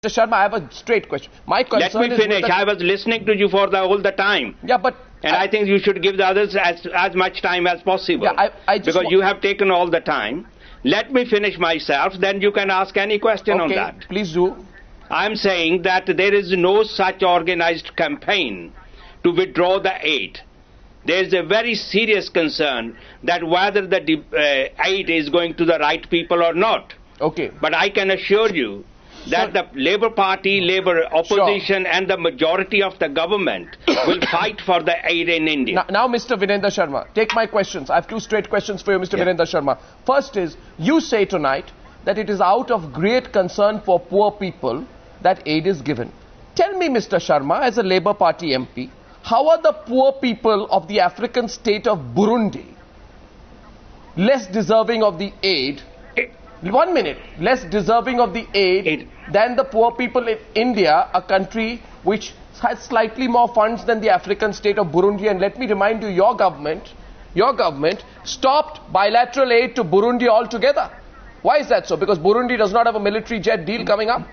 Mr. Sharma, I have a straight question. My concern Let me finish. I was listening to you for all the time. Yeah, but... And I think you should give the others as much time as possible. Yeah, because you have taken all the time. Let me finish myself, then you can ask any question on that. Please do. I'm saying that there is no such organized campaign to withdraw the aid. There is a very serious concern that whether the aid is going to the right people or not. Okay. But I can assure you that the Labour Party, Labour opposition and the majority of the government will fight for the aid in India. Now, Mr. Virendra Sharma, take my questions. I have two straight questions for you, Mr. Virendra Sharma. First is, you say tonight that it is out of great concern for poor people that aid is given. Tell me, Mr. Sharma, as a Labour Party MP, how are the poor people of the African state of Burundi less deserving of the aid? 1 minute, less deserving of the aid than the poor people in India, a country which has slightly more funds than the African state of Burundi. And let me remind you, your government stopped bilateral aid to Burundi altogether. Why is that so? Because Burundi does not have a military jet deal coming up?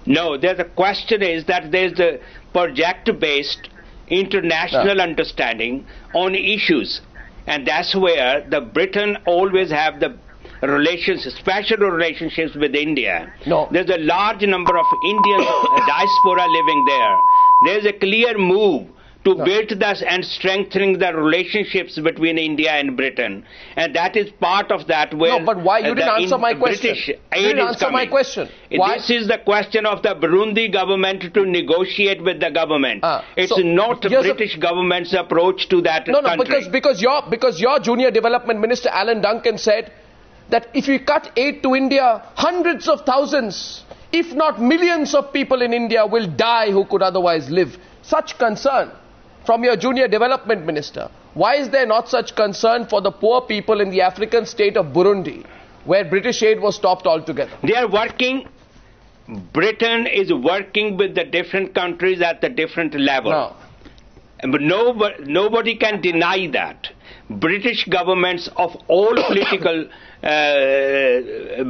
No, the question is that there is a project-based international understanding on issues. And that's where the Britain always have the special relationships with India. No. There's a large number of Indian diaspora living there. There's a clear move to build this and strengthening the relationships between India and Britain. And that is part of that where... No, but why? You didn't answer my question. You didn't answer my question. Why? This is the question of the Burundi government to negotiate with the government. It's not the British government's approach to that country. No, because your junior development minister, Alan Duncan, said that if you cut aid to India, hundreds of thousands, if not millions of people in India will die who could otherwise live. Such concern from your junior development minister. Why is there not such concern for the poor people in the African state of Burundi, where British aid was stopped altogether? They are working, Britain is working with the different countries at the different level. No. But nobody can deny that. British governments of all political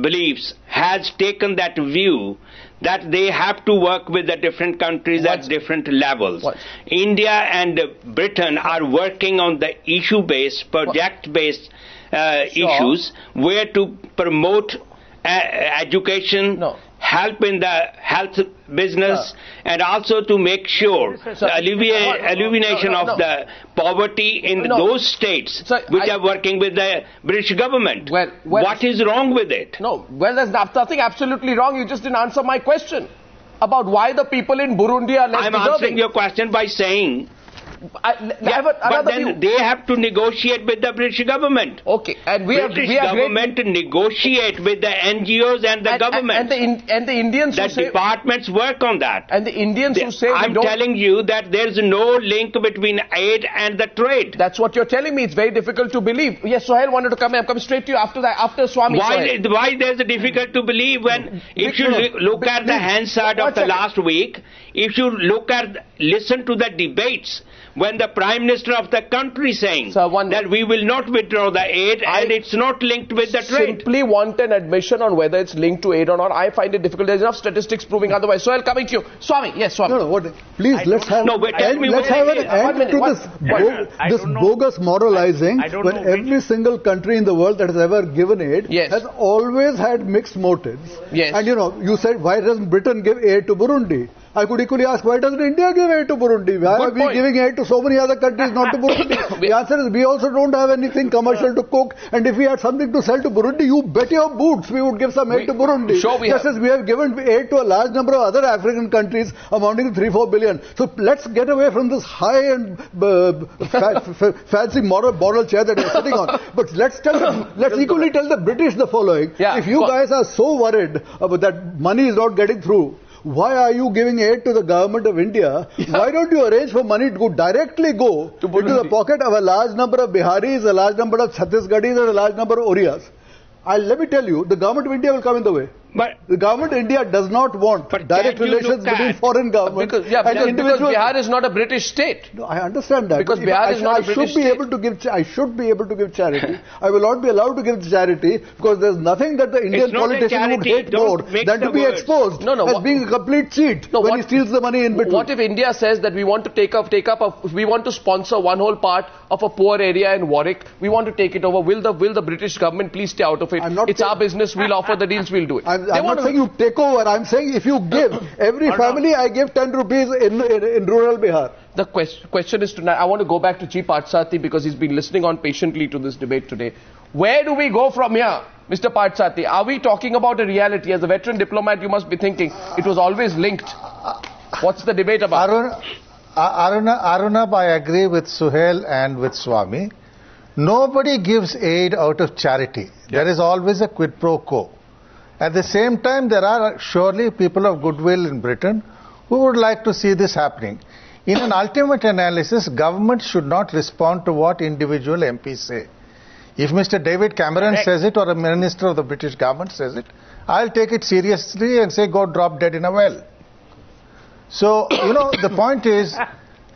beliefs has taken that view that they have to work with the different countries at different levels. India and Britain are working on the issue-based, project-based issues where to promote education, help in the health business, and also to make sure the alleviation of the poverty in those states which are working with the British government. What is wrong with it? No, well, there's nothing absolutely wrong. You just didn't answer my question about why the people in Burundi are less deserving. I'm answering your question by saying but then they have to negotiate with the British government. Okay, and British government negotiate with the NGOs and the government. And the Indians the departments work on that. And the Indians who say I'm telling you that there's no link between aid and the trade. That's what you're telling me. It's very difficult to believe. Yes, Suhel wanted to come in. I'm coming straight to you after that. After Swami. Why there's a difficult to believe when if you look at the Hansard of the last week, if you listen to the debates. When the Prime Minister of the country saying that we will not withdraw the aid and it's not linked with the trade. I simply want an admission on whether it's linked to aid or not. I find it difficult. There's enough statistics proving otherwise. So I'll coming to you. Swami, yes, Swami. Please, let's have an end to this bogus moralizing when every single country in the world that has ever given aid has always had mixed motives. Yes. And you said, why doesn't Britain give aid to Burundi? I could equally ask, why doesn't India give aid to Burundi? Why are we giving aid to so many other countries, not to Burundi? The answer is, we also don't have anything commercial to cook. And if we had something to sell to Burundi, you bet your boots we would give some aid to Burundi. Just as we have given aid to a large number of other African countries amounting to 3-4 billion. So let's get away from this high and fancy moral chair that we're sitting on. But let's equally tell the British the following. If you guys are so worried about that money is not getting through, why are you giving aid to the government of India? Why don't you arrange for money to directly go into the pocket of a large number of Biharis, a large number of Chhattisgarhis, and a large number of Orias? Let me tell you, the government of India will come in the way. But the government of India does not want direct relations between foreign governments and individuals. Because Bihar is not a British state. No, I understand that. Because Bihar is not a British state. I should be able to give charity. I will not be allowed to give charity because there's nothing that the Indian politician would hate more than to be exposed as being a complete cheat when he steals the money in between. What if India says that we want to we want to sponsor one whole part of a poor area in Warwick, we want to take it over, will the British government please stay out of it? It's our business, we'll offer the deals, we'll do it. I'm not saying you take over, I'm saying if you give, every family I give 10 rupees in rural Bihar. The question is tonight, I want to go back to G Parthasarthy because he's been listening on patiently to this debate today. Where do we go from here, Mr. Parthasarthy? Are we talking about a reality? As a veteran diplomat, you must be thinking, it was always linked. What's the debate about? Arnab, I agree with Suhel and with Swami. Nobody gives aid out of charity. There is always a quid pro quo. At the same time, there are surely people of goodwill in Britain who would like to see this happening. In an ultimate analysis, government should not respond to what individual MPs say. If Mr. David Cameron says it or a minister of the British government says it, I'll take it seriously and say go drop dead in a well. So, the point is,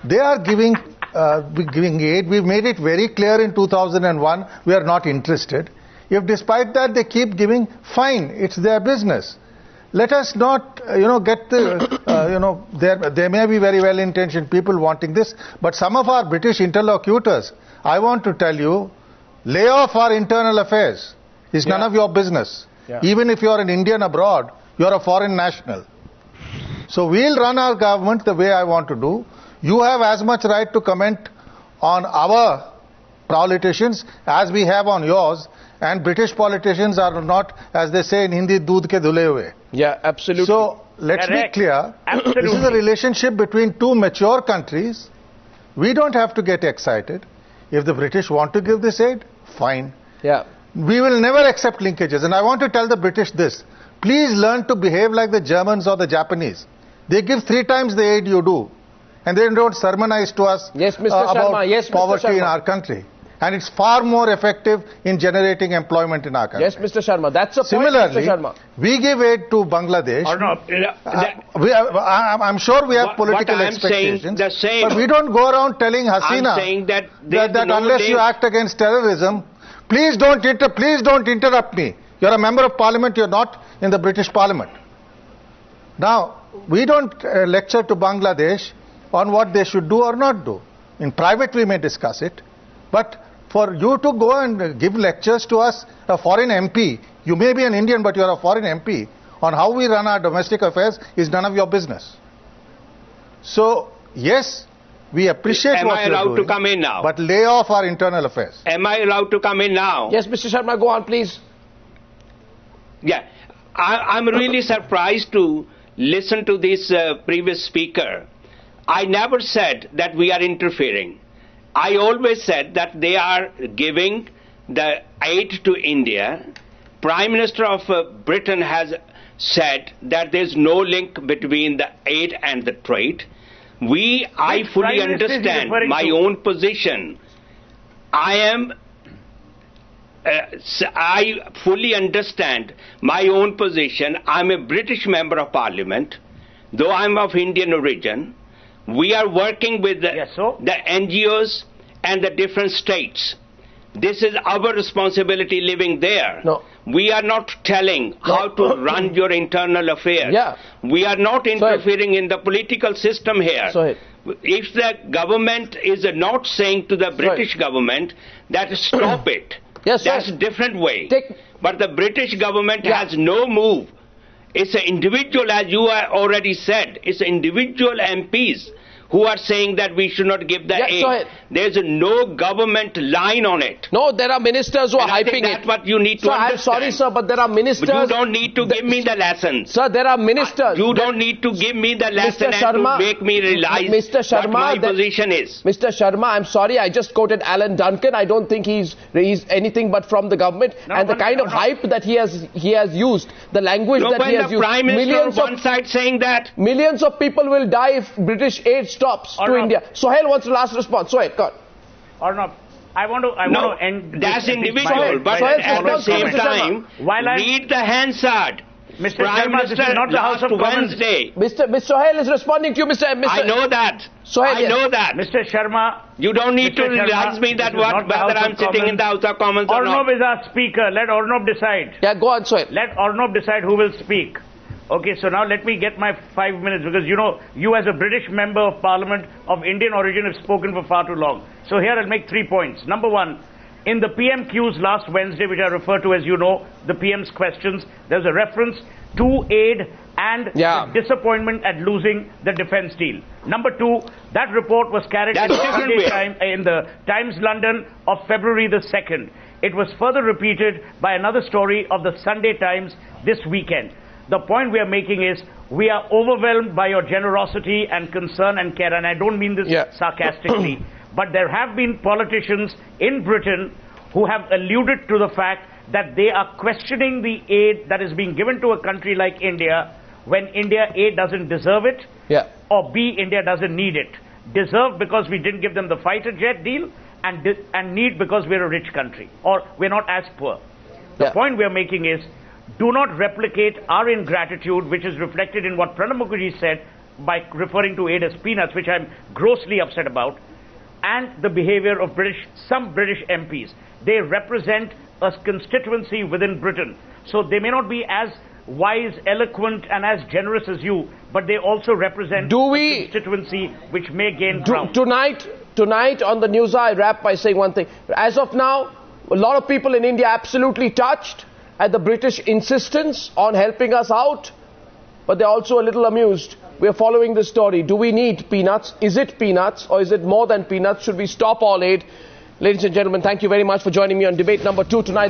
they are giving aid. We made it very clear in 2001, we are not interested. If despite that they keep giving, fine, it's their business. Let us not, get the, there may be very well-intentioned people wanting this, but some of our British interlocutors, I want to tell you, lay off our internal affairs. It's none of your business. Even if you're an Indian abroad, you're a foreign national. So we'll run our government the way I want to do. You have as much right to comment on our politicians as we have on yours. And British politicians are not, as they say in Hindi, doodh ke dhule hue. Yeah, absolutely. So let's be clear. Absolutely. This is a relationship between two mature countries. We don't have to get excited. If the British want to give this aid, fine. Yeah. We will never accept linkages. And I want to tell the British this. Please learn to behave like the Germans or the Japanese. They give 3 times the aid you do. And they don't sermonize to us about poverty in our country. And it's far more effective in generating employment in our country. Yes, Mr. Sharma, that's a point, Similarly, Mr. Sharma. We give aid to Bangladesh. I'm sure we have political expectations. But we don't go around telling Hasina that unless you act against terrorism, please don't interrupt me. You're a member of parliament, you're not in the British parliament. Now, we don't lecture to Bangladesh on what they should do or not do. In private we may discuss it, but for you to go and give lectures to us, a foreign MP, you may be an Indian but you're a foreign MP, on how we run our domestic affairs is none of your business. So, yes, we appreciate what you're doing. Am I allowed to come in now? But lay off our internal affairs. Am I allowed to come in now? Yes, Mr. Sharma, go on, please. Yeah, I'm really surprised to listen to this previous speaker. I never said that we are interfering. I always said that they are giving the aid to India. Prime Minister of Britain has said that there is no link between the aid and the trade. I fully understand my own position. I fully understand my own position. I'm a British Member of Parliament, though I'm of Indian origin. We are working with the NGOs and the different states. This is our responsibility living there. No. We are not telling how to run your internal affairs. Yeah. We are not interfering in the political system here. If the government is not saying to the British government that stop it, that's a different way. But the British government has no move. It's an individual, as you already said, it's individual MPs who are saying that we should not give the aid. There's no government line on it. No, there are ministers who are hyping that's what you need to understand. I'm sorry, sir, but there are ministers... But you don't need to give me the lesson. Sir, there are ministers... You don't need to give me the lesson and to make me realize what my position is. Mr. Sharma, I'm sorry, I just quoted Alan Duncan. I don't think he's anything but from the government. And the kind of hype that he has used, the language that he has used... the Prime Minister on one side saying that... Millions of people will die if British aid stops to India. Suhel wants the last response. Suhel, go on. Arnab, I want to end. That's individual, but at the same time, read the Hansard. Mr. Prime Sharma, this Minister is not the House last of Commons. Wednesday. Mr. Suhel is responding to you, Mr. I know that. Suhel, I know that. Mr. Sharma. You don't need Mr. to realize me that whether I'm sitting in the House of Commons or not. Arnab is our speaker. Let Arnab decide. Yeah, go on, Suhel. Let Arnab decide who will speak. Okay, so now let me get my 5 minutes, because you know, you as a British member of Parliament of Indian origin have spoken for far too long. So here I'll make 3 points. Number one, in the PMQs last Wednesday, which I refer to as, you know, the PM's questions, there's a reference to aid and the disappointment at losing the defence deal. Number two, that report was carried in the Times London of February the 2nd. It was further repeated by another story of the Sunday Times this weekend. The point we are making is we are overwhelmed by your generosity and concern and care, and I don't mean this sarcastically, but there have been politicians in Britain who have alluded to the fact that they are questioning the aid that is being given to a country like India when India A doesn't deserve it, or B, India doesn't need it. Deserve because we didn't give them the fighter jet deal, and need because we're a rich country, or we're not as poor. The point we're making is, do not replicate our ingratitude, which is reflected in what Pranab Mukherjee said by referring to aid as peanuts, which I'm grossly upset about, and the behavior of some British MPs. They represent a constituency within Britain. So they may not be as wise, eloquent, and as generous as you, but they also represent a constituency which may gain ground. Tonight on the news, I wrap by saying one thing. As of now, a lot of people in India absolutely touched at the British insistence on helping us out, but they're also a little amused. We're following this story. Do we need peanuts? Is it peanuts, or is it more than peanuts? Should we stop all aid? Ladies and gentlemen, thank you very much for joining me on debate number 2 tonight.